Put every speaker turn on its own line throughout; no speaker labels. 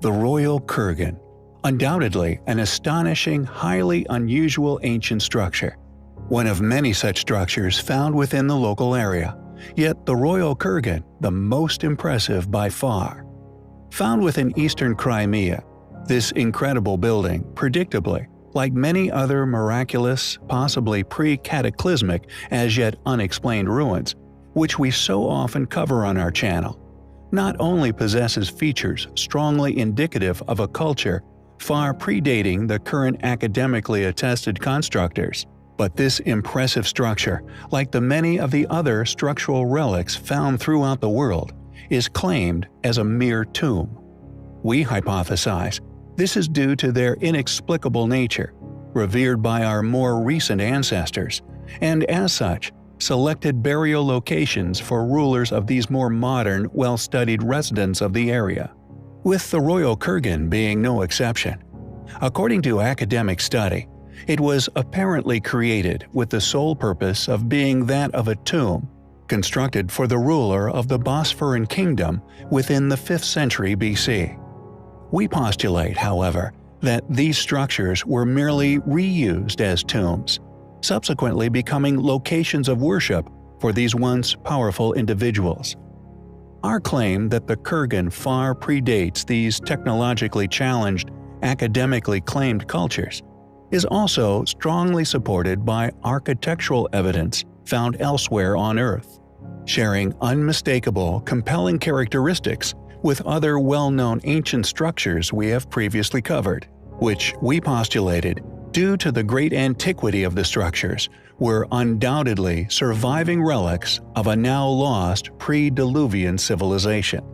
The Royal Kurgan, undoubtedly an astonishing, highly unusual ancient structure. One of many such structures found within the local area, yet the Royal Kurgan the most impressive by far. Found within eastern Crimea, this incredible building, predictably, like many other miraculous, possibly pre-cataclysmic, as yet unexplained ruins, which we so often cover on our channel, not only possesses features strongly indicative of a culture far predating the current academically attested constructors, but this impressive structure, like the many of the other structural relics found throughout the world, is claimed as a mere tomb. We hypothesize this is due to their inexplicable nature, revered by our more recent ancestors, and as such, selected burial locations for rulers of these more modern, well-studied residents of the area, with the Royal Kurgan being no exception. According to academic study, it was apparently created with the sole purpose of being that of a tomb, constructed for the ruler of the Bosphorus kingdom within the 5th century BC. We postulate, however, that these structures were merely reused as tombs, subsequently becoming locations of worship for these once powerful individuals. Our claim that the Kurgan far predates these technologically challenged, academically claimed cultures is also strongly supported by architectural evidence found elsewhere on Earth, sharing unmistakable, compelling characteristics with other well-known ancient structures we have previously covered, which we postulated, due to the great antiquity of the structures, were undoubtedly surviving relics of a now lost pre-Diluvian civilization.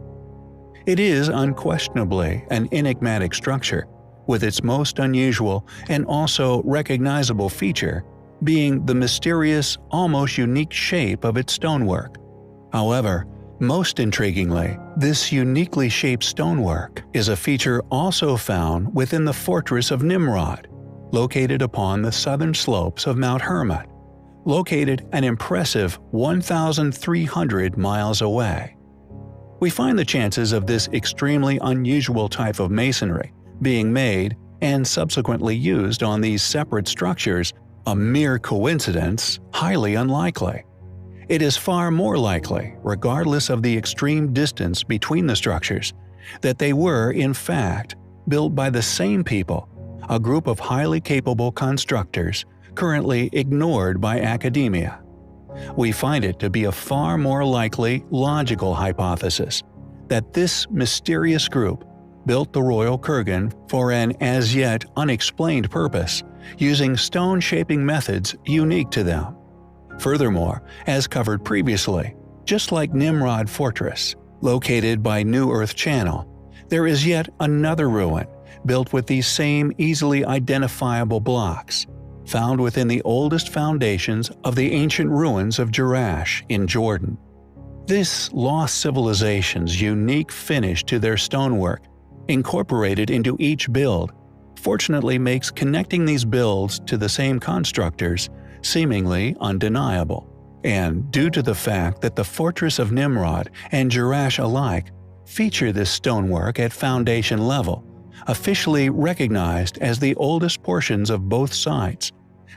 It is unquestionably an enigmatic structure, with its most unusual and also recognizable feature being the mysterious, almost unique shape of its stonework. However, most intriguingly, this uniquely shaped stonework is a feature also found within the fortress of Nimrod, located upon the southern slopes of Mount Hermon, located an impressive 1,300 miles away. We find the chances of this extremely unusual type of masonry being made and subsequently used on these separate structures a mere coincidence highly unlikely. It is far more likely, regardless of the extreme distance between the structures, that they were, in fact, built by the same people, a group of highly capable constructors currently ignored by academia. We find it to be a far more likely, logical hypothesis that this mysterious group built the Royal Kurgan for an as yet unexplained purpose, using stone-shaping methods unique to them. Furthermore, as covered previously, just like Nimrod Fortress, located by New Earth Channel, there is yet another ruin built with these same easily identifiable blocks, found within the oldest foundations of the ancient ruins of Jerash in Jordan. This lost civilization's unique finish to their stonework, incorporated into each build, fortunately makes connecting these builds to the same constructors seemingly undeniable. And due to the fact that the Fortress of Nimrod and Jerash alike feature this stonework at foundation level, officially recognized as the oldest portions of both sites,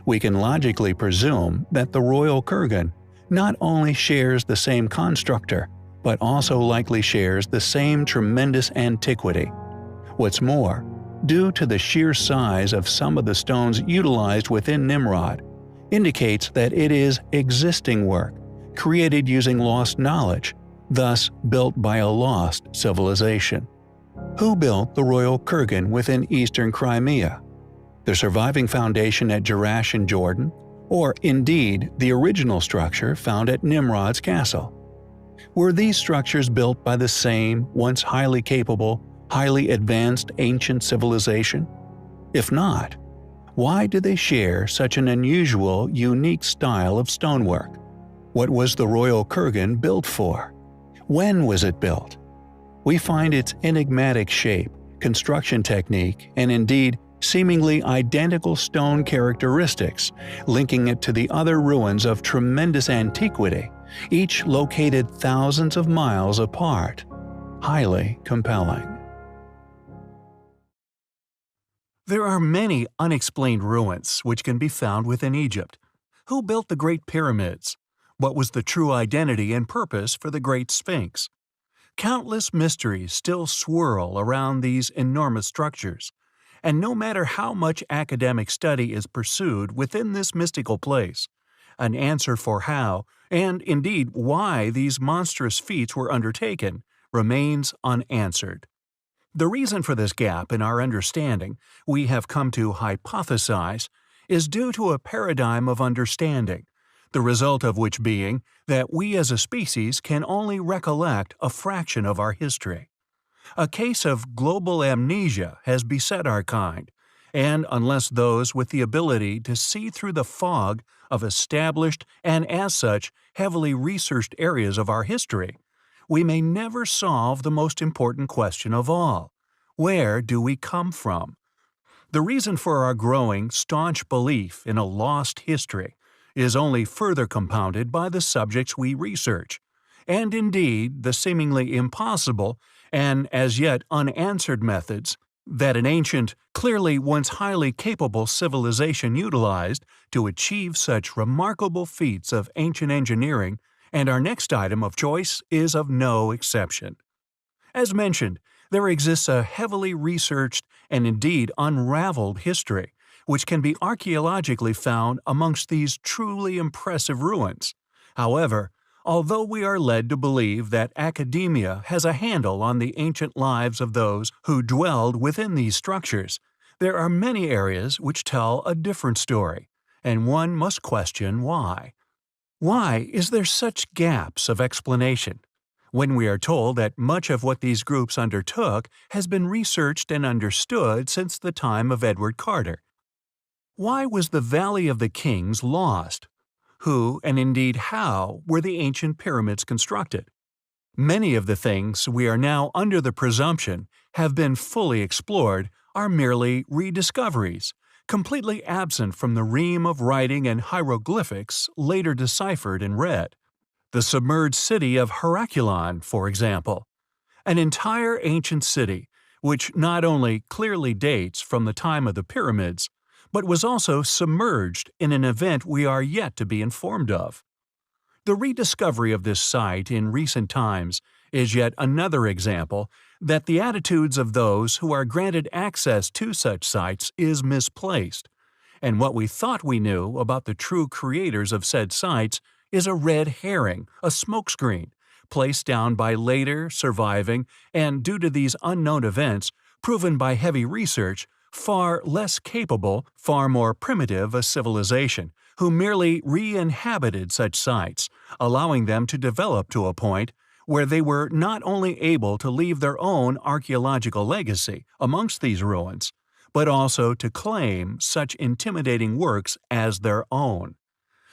we can logically presume that the Royal Kurgan not only shares the same constructor, but also likely shares the same tremendous antiquity. What's more, due to the sheer size of some of the stones utilized within Nimrod, indicates that it is existing work, created using lost knowledge, thus built by a lost civilization. Who built the Royal Kurgan within eastern Crimea? The surviving foundation at Jerash in Jordan, or indeed the original structure found at Nimrod's castle? Were these structures built by the same, once highly capable, highly advanced ancient civilization? If not, why do they share such an unusual, unique style of stonework? What was the Royal Kurgan built for? When was it built? We find its enigmatic shape, construction technique, and indeed seemingly identical stone characteristics, linking it to the other ruins of tremendous antiquity, each located thousands of miles apart. Highly compelling. There are many unexplained ruins which can be found within Egypt. Who built the Great Pyramids? What was the true identity and purpose for the Great Sphinx? Countless mysteries still swirl around these enormous structures, and no matter how much academic study is pursued within this mystical place, an answer for how, and indeed why these monstrous feats were undertaken, remains unanswered. The reason for this gap in our understanding, we have come to hypothesize, is due to a paradigm of understanding, the result of which being that we as a species can only recollect a fraction of our history. A case of global amnesia has beset our kind, and unless those with the ability to see through the fog of established and as such heavily researched areas of our history, we may never solve the most important question of all: where do we come from? The reason for our growing, staunch belief in a lost history is only further compounded by the subjects we research, and indeed the seemingly impossible and as yet unanswered methods that an ancient, clearly once highly capable civilization utilized to achieve such remarkable feats of ancient engineering, and our next item of choice is of no exception. As mentioned, there exists a heavily researched and indeed unraveled history, which can be archaeologically found amongst these truly impressive ruins. However, although we are led to believe that academia has a handle on the ancient lives of those who dwelled within these structures, there are many areas which tell a different story, and one must question why. Why is there such gaps of explanation? When we are told that much of what these groups undertook has been researched and understood since the time of Edward Carter. Why was the Valley of the Kings lost? Who, and indeed how, were the ancient pyramids constructed? Many of the things we are now under the presumption have been fully explored are merely rediscoveries, completely absent from the ream of writing and hieroglyphics later deciphered and read. The submerged city of Heracleon, for example, an entire ancient city which not only clearly dates from the time of the pyramids, but was also submerged in an event we are yet to be informed of. The rediscovery of this site in recent times is yet another example that the attitudes of those who are granted access to such sites is misplaced, and what we thought we knew about the true creators of said sites is a red herring, a smokescreen, placed down by later, surviving, and due to these unknown events, proven by heavy research, far less capable, far more primitive a civilization, who merely re-inhabited such sites, allowing them to develop to a point where they were not only able to leave their own archaeological legacy amongst these ruins, but also to claim such intimidating works as their own.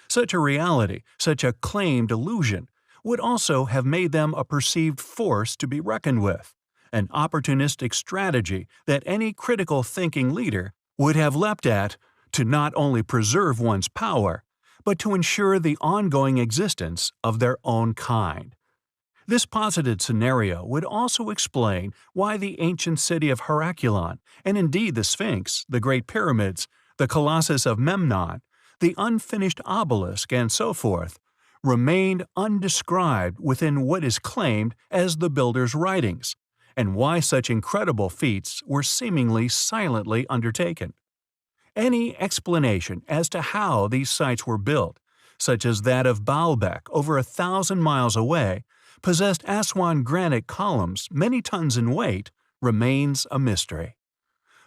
Such a reality, such a claimed illusion, would also have made them a perceived force to be reckoned with, an opportunistic strategy that any critical thinking leader would have leapt at to not only preserve one's power, but to ensure the ongoing existence of their own kind. This posited scenario would also explain why the ancient city of Heracleon, and indeed the Sphinx, the Great Pyramids, the Colossus of Memnon, the unfinished obelisk, and so forth, remained undescribed within what is claimed as the builder's writings, and why such incredible feats were seemingly silently undertaken. Any explanation as to how these sites were built, such as that of Baalbek over 1,000 miles away, possessed Aswan granite columns many tons in weight, remains a mystery.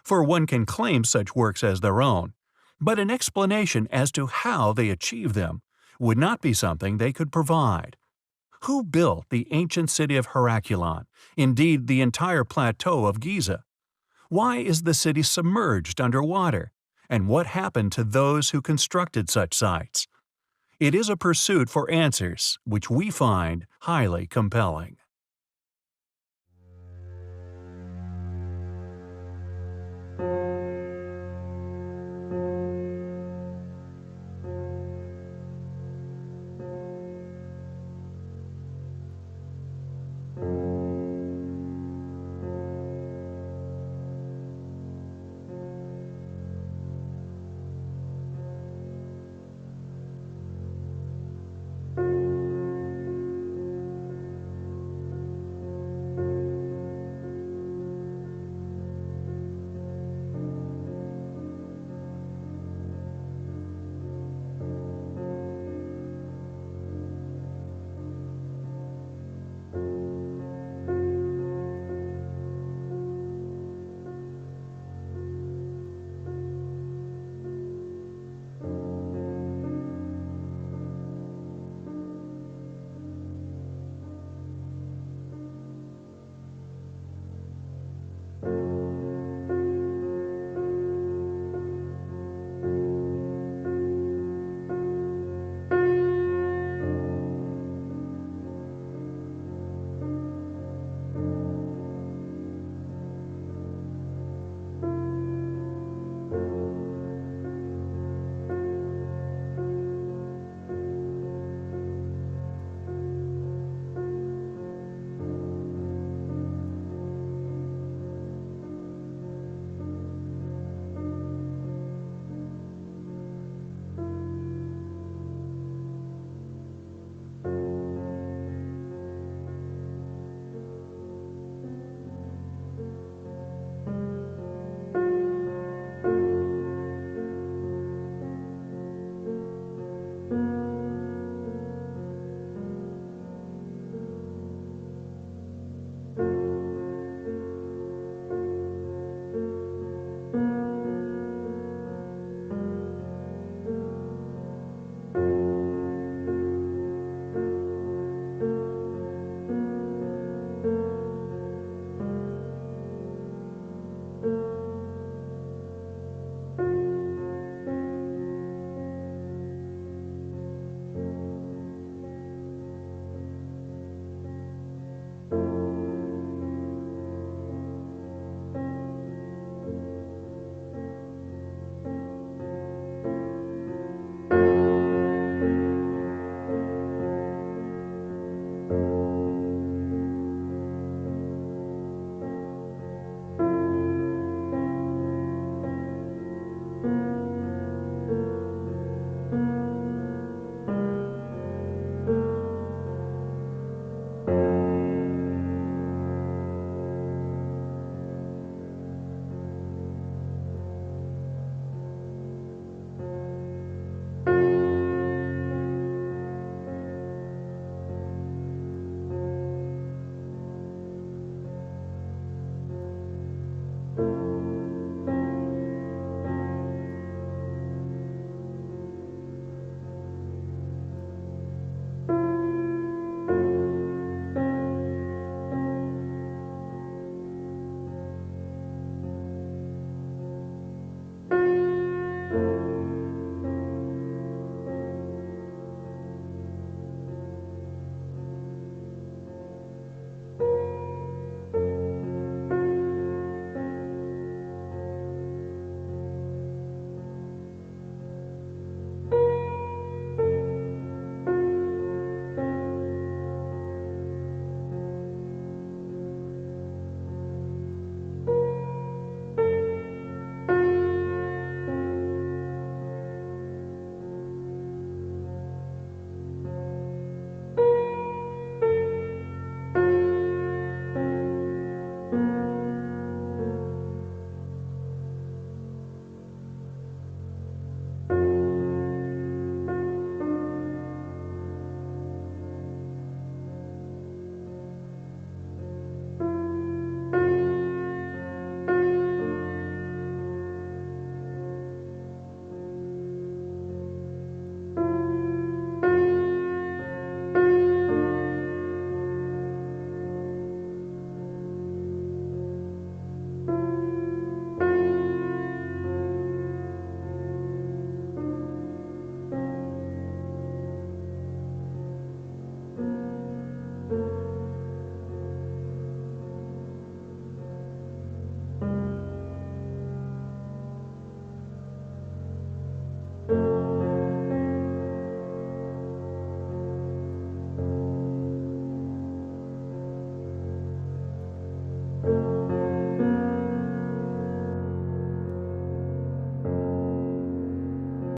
For one can claim such works as their own, but an explanation as to how they achieved them would not be something they could provide. Who built the ancient city of Heracleon, indeed the entire plateau of Giza? Why is the city submerged underwater? And what happened to those who constructed such sites? It is a pursuit for answers which we find highly compelling.